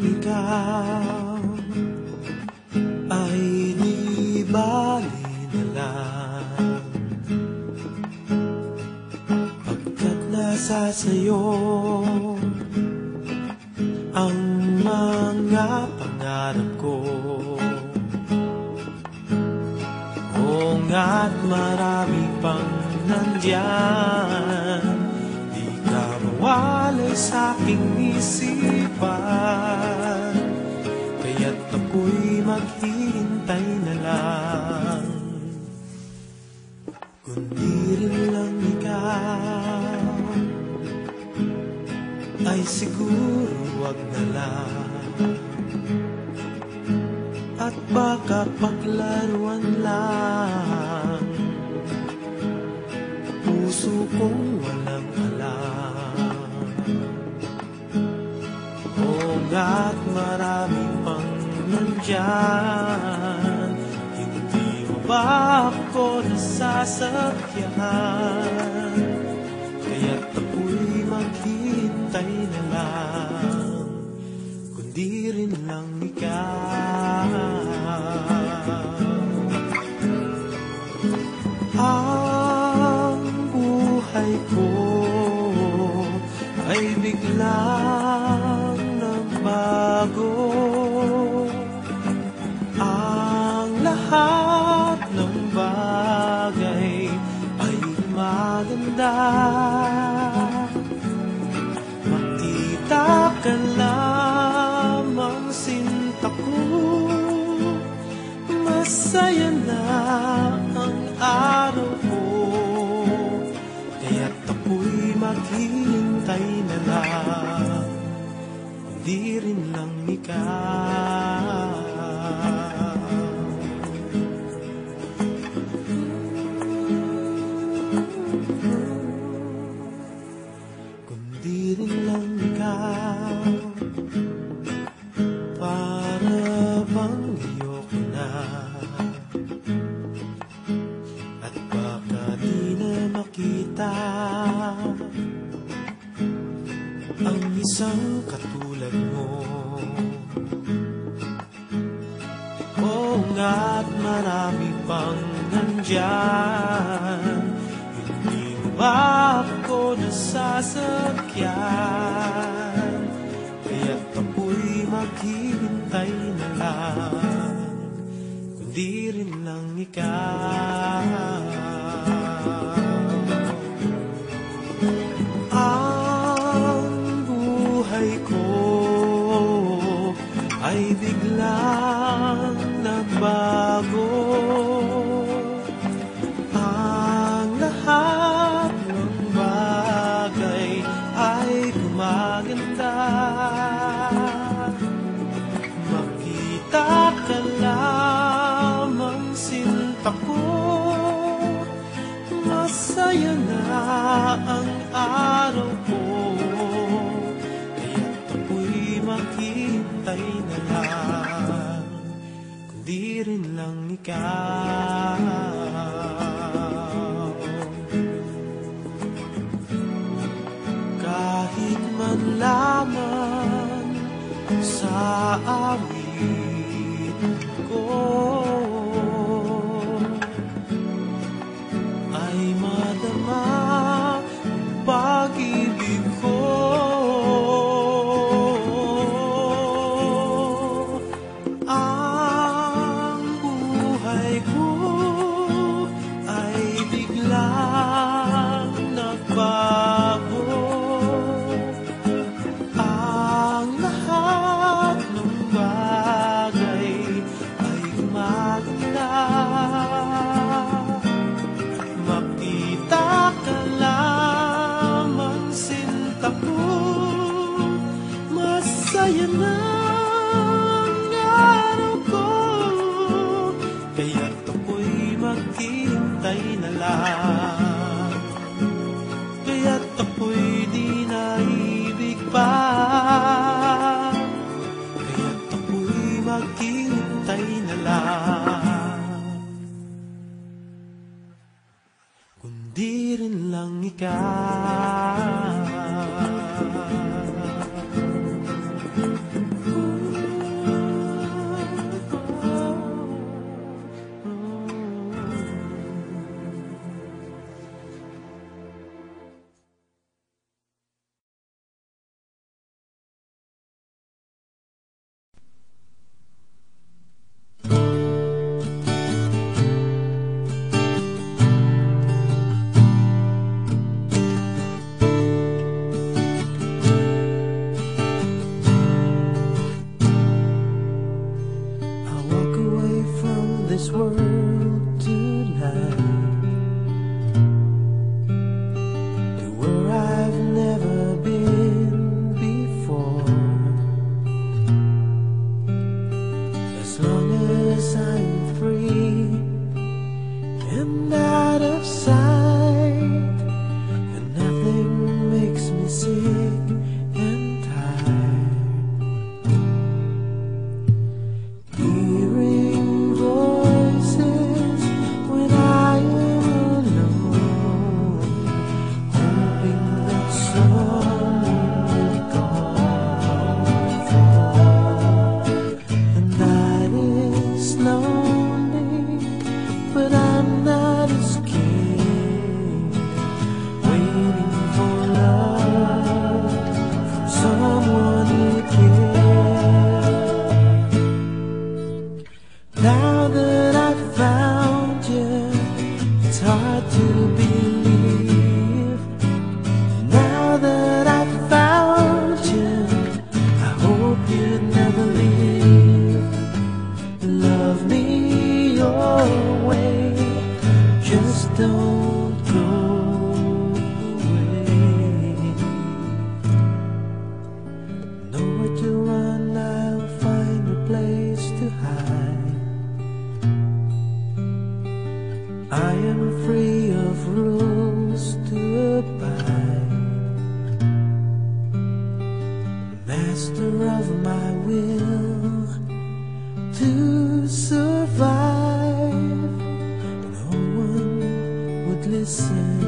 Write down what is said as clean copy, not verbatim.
ikaw ay di bali na lang, pagkat nasa sayo ang mga pangarap ko. Oo nga't marami pang nandyan, di ka mawalay sa aking isipan, kaya't ako'y maghihintay na lang. Kundi rin lang ikaw ay siguro wag na lang, at baka paglaruan lang puso kong walang alam. Oo nga't marami pang nandyan, hindi mo ba ako nasasakyan, kaya't ako'y maghihintay na lang. Kundi rin lang ikaw ang buhay ko ay biglang nagbago. Ang lahat ng bagay ay maganda, makita ka lamang sinta ko, masaya na ang araw ko, kaya't ako'y maghihintay na lang. Hindi rin lang ikaw. Kundi rin lang ikaw, para bang ayoko na, at baka di na makita ang isang katulad mo. Oo nga't marami pang nandyan, hindi mo ba ako nasasakyan, kaya't ako'y maghihintay na lang. Kundi rin lang ikaw ang buhay ko ay biglang nagbago. Ang lahat ng bagay ay gumaganda, makita ka lamang sinta ko, masaya na ang araw ko, kaya't ako'y maghihintay na lang. Kundi rin lang ikaw. Kahit man lamang sa awit ko ay madama ang pag-ibig ko, ang buhay ko ay biglang nagbago. Ang lahat ng bagay ay gumaganda, makita ka lamang sinta ko, masaya na ang araw ko, kaya't ako'y maghihintay na lang. Kaya't ako'y di naibig pa, kaya't ako'y maghihintay na lang. Kundi rin lang ikaw. sick and tired, hearing voices when I am alone, hoping that someone will come for, and that is lonely, but I'm not scared, waiting for love from someone who cares. Now that I've found you, it's hard to believe. Now that I've found you, I hope you'd never leave. Love me your way, just don't go away. Nowhere to run, I'll find a place to hide. I am free of rules to abide, master of my will to survive. No one would listen.